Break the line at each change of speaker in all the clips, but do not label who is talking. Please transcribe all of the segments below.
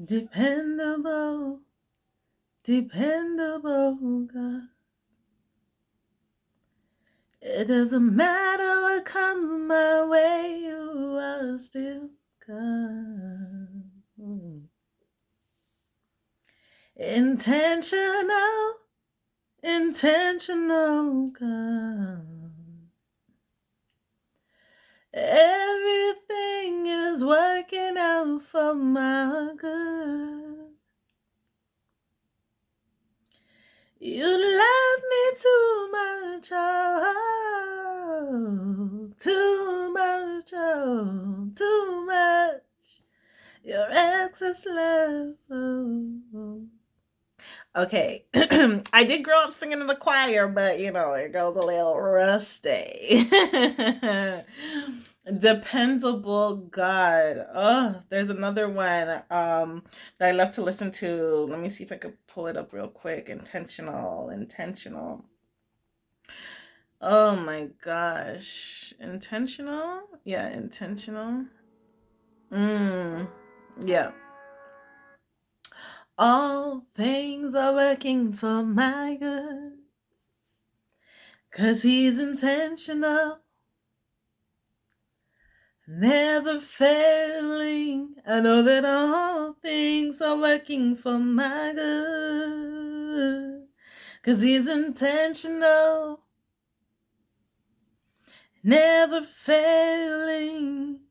Dependable, dependable God. It doesn't matter what comes my way, you are still God. Intentional, intentional God. Everything is working out for my good. You love me too much, oh, too much, oh, too much. Your excess love. Oh. Okay, I did grow up singing in the choir, but it goes a little rusty. Dependable God. Oh, there's another one that I love to listen to. Let me see if I could pull it up real quick. Intentional, intentional. Oh my gosh. Intentional? Yeah, intentional. Yeah. All things are working for my good, 'cause he's intentional, never failing. I know that all things are working for my good, 'cause he's intentional, never failing.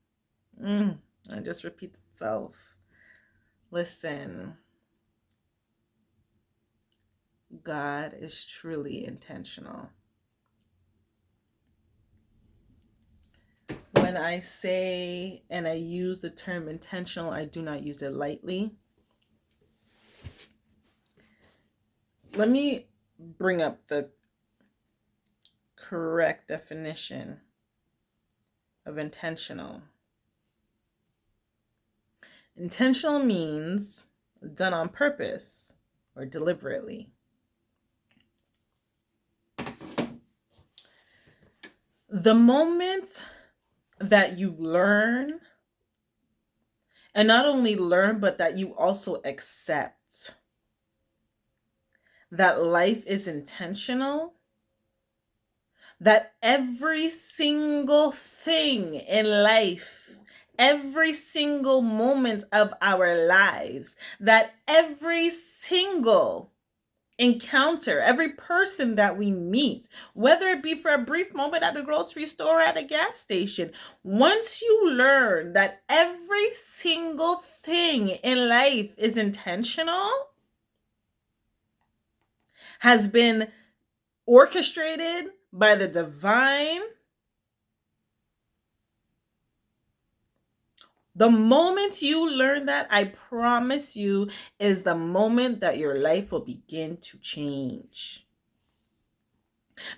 It just repeats itself. Listen, God is truly intentional. When I say and I use the term intentional, I do not use it lightly. Let me bring up the correct definition of intentional. Intentional means done on purpose or deliberately. The moment that you learn, and not only learn, but that you also accept that life is intentional, that every single thing in life, every single moment of our lives, that every single encounter, every person that we meet, whether it be for a brief moment at a grocery store or at a gas station, once you learn that every single thing in life is intentional, has been orchestrated by the divine, the moment you learn that, I promise you, is the moment that your life will begin to change.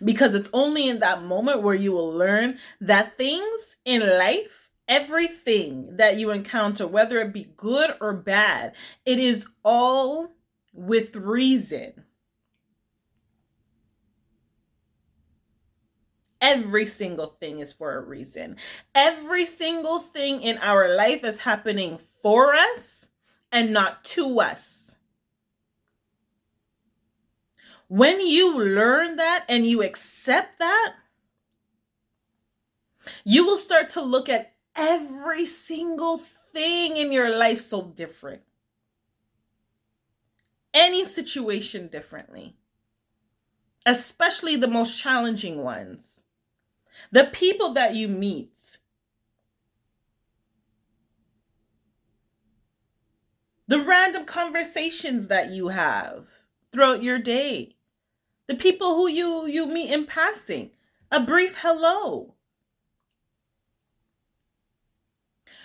Because it's only in that moment where you will learn that things in life, everything that you encounter, whether it be good or bad, it is all with reason. Every single thing is for a reason. Every single thing in our life is happening for us and not to us. When you learn that and you accept that, you will start to look at every single thing in your life so different. Any situation differently, especially the most challenging ones. The people that you meet, the random conversations that you have throughout your day, the people who you meet in passing, a brief hello.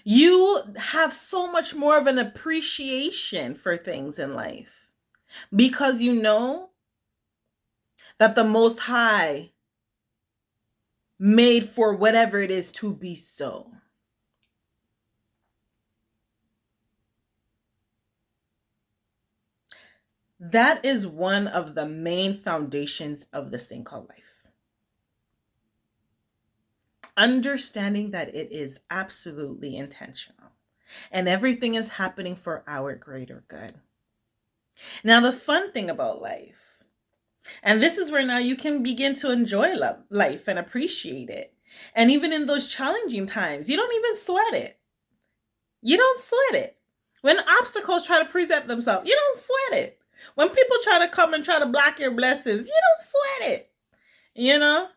You have so much more of an appreciation for things in life because you know that the Most High made for whatever it is to be so. That is one of the main foundations of this thing called life. Understanding that it is absolutely intentional. And everything is happening for our greater good. Now, the fun thing about life, and this is where now you can begin to enjoy life and appreciate it. And even in those challenging times, you don't even sweat it. You don't sweat it. When obstacles try to present themselves, you don't sweat it. When people try to come and try to block your blessings, you don't sweat it. You know?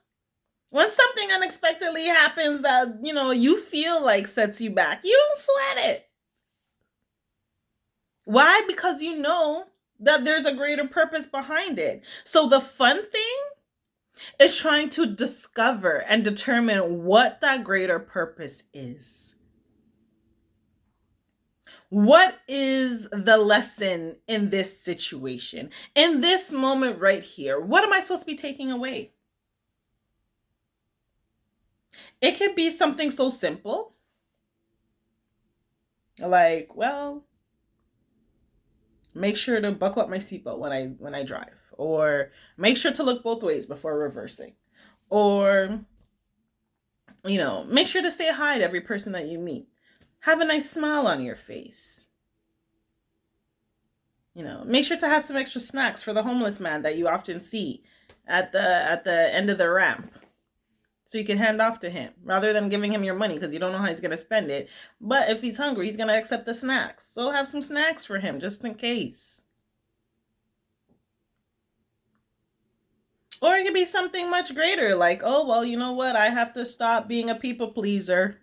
When something unexpectedly happens that, you feel like sets you back, you don't sweat it. Why? Because you know that there's a greater purpose behind it. So the fun thing is trying to discover and determine what that greater purpose is. What is the lesson in this situation? In this moment right here, what am I supposed to be taking away? It could be something so simple. Like, well, make sure to buckle up my seatbelt when I drive, or make sure to look both ways before reversing, or make sure to say hi to every person that you meet. Have a nice smile on your face. Make sure to have some extra snacks for the homeless man that you often see at the end of the ramp, so you can hand off to him rather than giving him your money because you don't know how he's going to spend it. But if he's hungry, he's going to accept the snacks. So have some snacks for him just in case. Or it could be something much greater, like, oh, well, you know what? I have to stop being a people pleaser.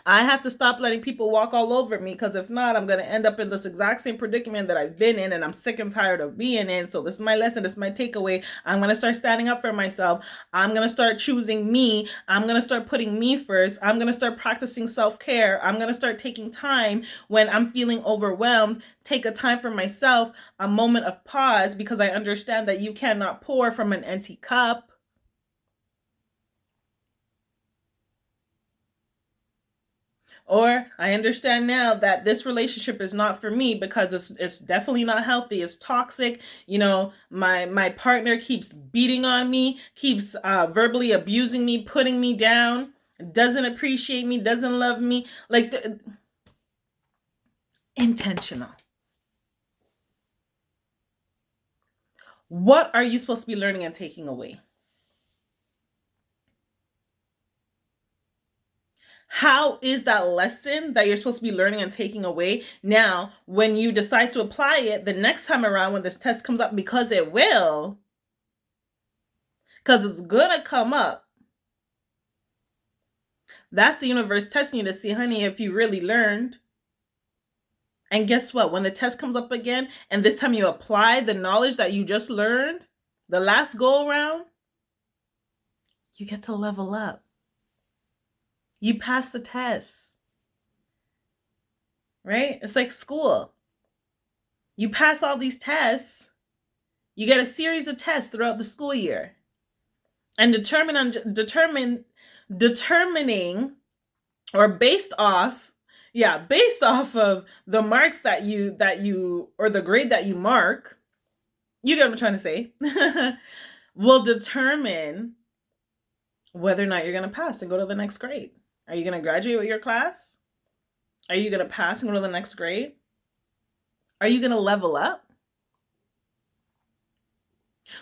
I have to stop letting people walk all over me, because if not, I'm going to end up in this exact same predicament that I've been in, and I'm sick and tired of being in. So this is my lesson. This is my takeaway. I'm going to start standing up for myself. I'm going to start choosing me. I'm going to start putting me first. I'm going to start practicing self-care. I'm going to start taking time when I'm feeling overwhelmed. Take a time for myself, a moment of pause, because I understand that you cannot pour from an empty cup. Or I understand now that this relationship is not for me because it's definitely not healthy. It's toxic. My partner keeps beating on me, keeps verbally abusing me, putting me down, doesn't appreciate me, doesn't love me. Intentional. What are you supposed to be learning and taking away? How is that lesson that you're supposed to be learning and taking away now when you decide to apply it the next time around when this test comes up? Because it will. Because it's going to come up. That's the universe testing you to see, honey, if you really learned. And guess what? When the test comes up again, and this time you apply the knowledge that you just learned, the last go around, you get to level up. You pass the test. Right? It's like school. You pass all these tests, you get a series of tests throughout the school year. And determining or based off of the marks that you or the grade that you mark, you get what I'm trying to say, will determine whether or not you're going to pass and go to the next grade. Are you going to graduate with your class? Are you going to pass and go to the next grade? Are you going to level up?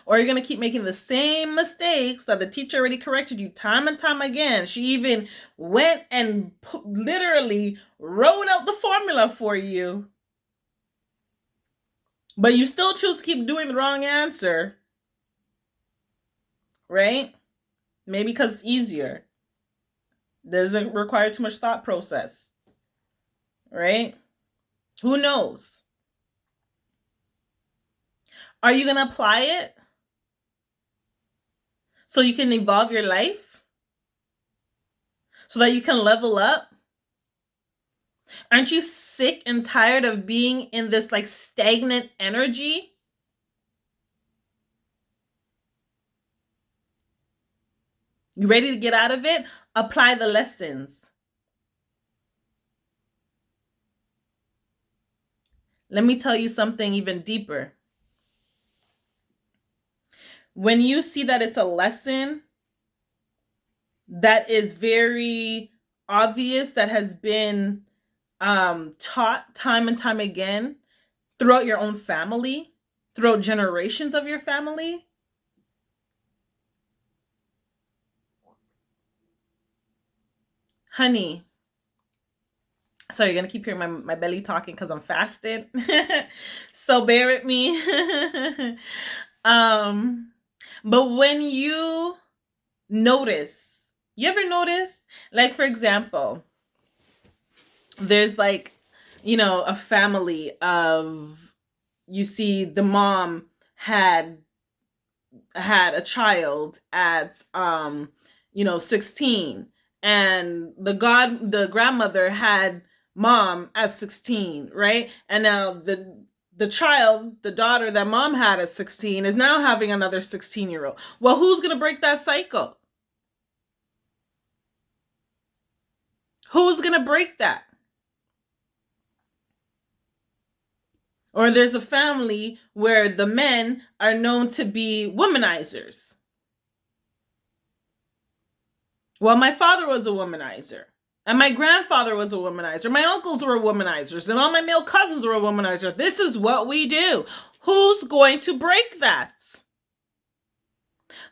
Or are you going to keep making the same mistakes that the teacher already corrected you time and time again? She even went and literally wrote out the formula for you. But you still choose to keep doing the wrong answer. Right? Maybe because it's easier. Doesn't require too much thought process. Right? Who knows? Are you going to apply it so you can evolve your life? So that you can level up? Aren't you sick and tired of being in this stagnant energy? You ready to get out of it? Apply the lessons. Let me tell you something even deeper. When you see that it's a lesson that is very obvious, that has been taught time and time again throughout your own family, throughout generations of your family? Honey, sorry, you're gonna keep hearing my belly talking because I'm fasting. So bear with me. um, but when you ever notice, like for example, there's like, a family of, you see the mom had a child at 16, and the grandmother had mom at 16, right? And now the child, the daughter that mom had at 16 is now having another 16-year-old. Well, who's going to break that cycle? Who's going to break that? Or there's a family where the men are known to be womanizers. Well, my father was a womanizer. And my grandfather was a womanizer. My uncles were womanizers. And all my male cousins were a womanizer. This is what we do. Who's going to break that?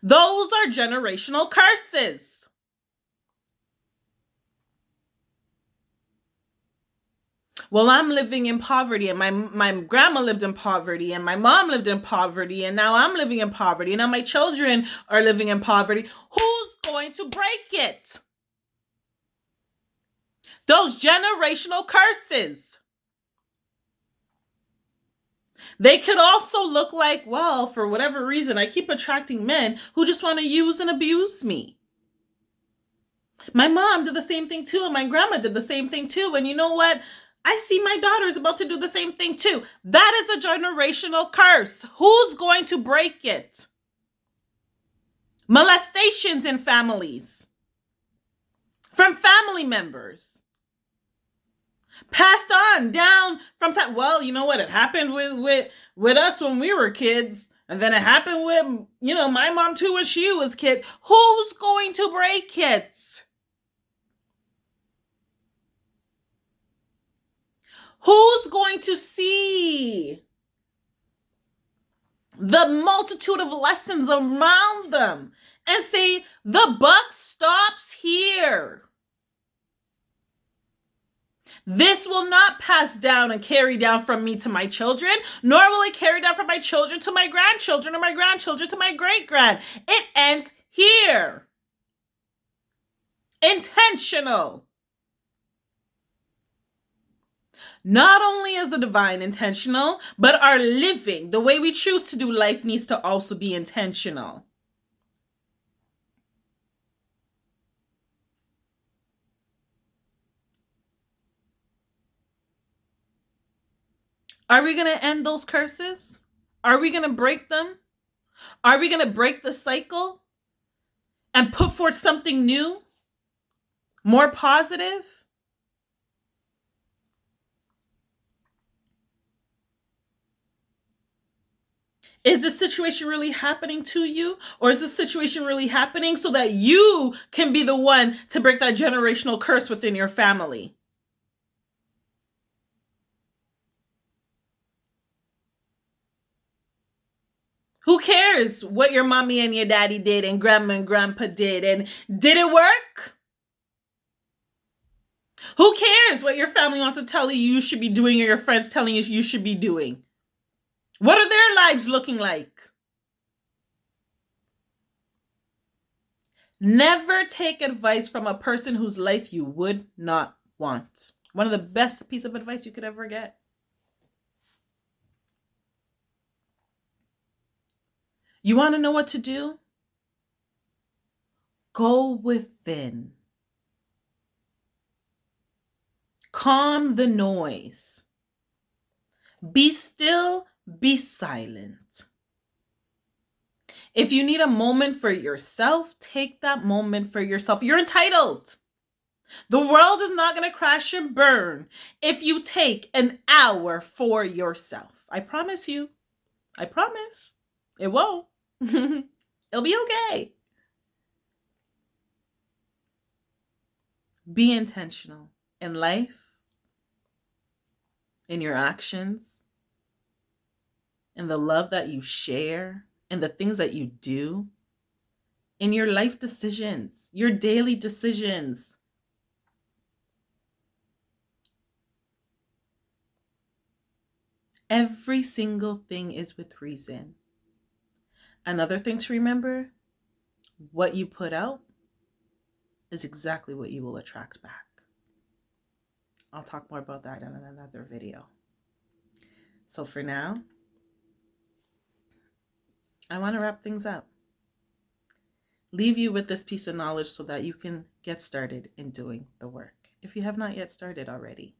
Those are generational curses. Well, I'm living in poverty, and my grandma lived in poverty, and my mom lived in poverty, and now I'm living in poverty, and now my children are living in poverty. Who's going to break it? Those generational curses. They could also look like, well, for whatever reason, I keep attracting men who just want to use and abuse me. My mom did the same thing too, and my grandma did the same thing too. And you know what? I see my daughter's about to do the same thing too. That is a generational curse. Who's going to break it? Molestations in families from family members, passed on down from time. Well, you know what? It happened with us when we were kids, and then it happened with my mom too when she was kid. Who's going to break it? Who's going to see the multitude of lessons around them and say, the buck stops here? This will not pass down and carry down from me to my children, nor will it carry down from my children to my grandchildren, or my grandchildren to my great-grand. It ends here. Intentional. Not only is the divine intentional, but our living, the way we choose to do life, needs to also be intentional. Are we going to end those curses? Are we going to break them? Are we going to break the cycle and put forth something new, more positive? Is this situation really happening to you? Or is this situation really happening so that you can be the one to break that generational curse within your family? Who cares what your mommy and your daddy did and grandma and grandpa did? And did it work? Who cares what your family wants to tell you should be doing, or your friends telling you should be doing? What are their lives looking like? Never take advice from a person whose life you would not want. One of the best pieces of advice you could ever get. You want to know what to do? Go within. Calm the noise. Be still, be silent. If you need a moment for yourself, take that moment for yourself. You're entitled. The world is not going to crash and burn if you take an hour for yourself. I promise you. I promise. It won't. It'll be okay. Be intentional in life. in your actions, in the love that you share, in the things that you do, in your life decisions, your daily decisions. Every single thing is with reason. Another thing to remember, what you put out is exactly what you will attract back. I'll talk more about that in another video. So for now, I want to wrap things up. Leave you with this piece of knowledge so that you can get started in doing the work if you have not yet started already.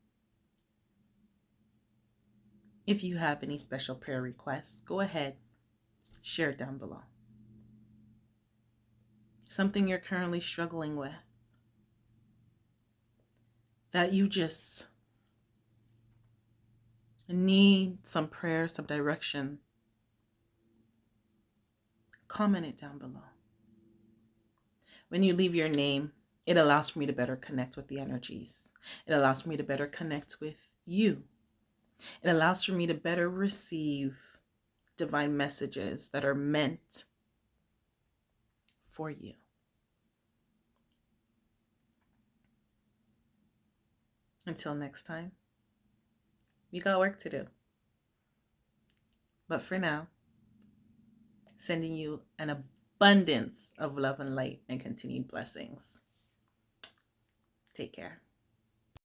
If you have any special prayer requests, go ahead, share it down below. Something you're currently struggling with that you just need some prayer, some direction, comment it down below. When you leave your name, it allows for me to better connect with the energies. It allows for me to better connect with you. It allows for me to better receive divine messages that are meant for you. Until next time, we got work to do. But for now, sending you an abundance of love and light and continued blessings. Take care.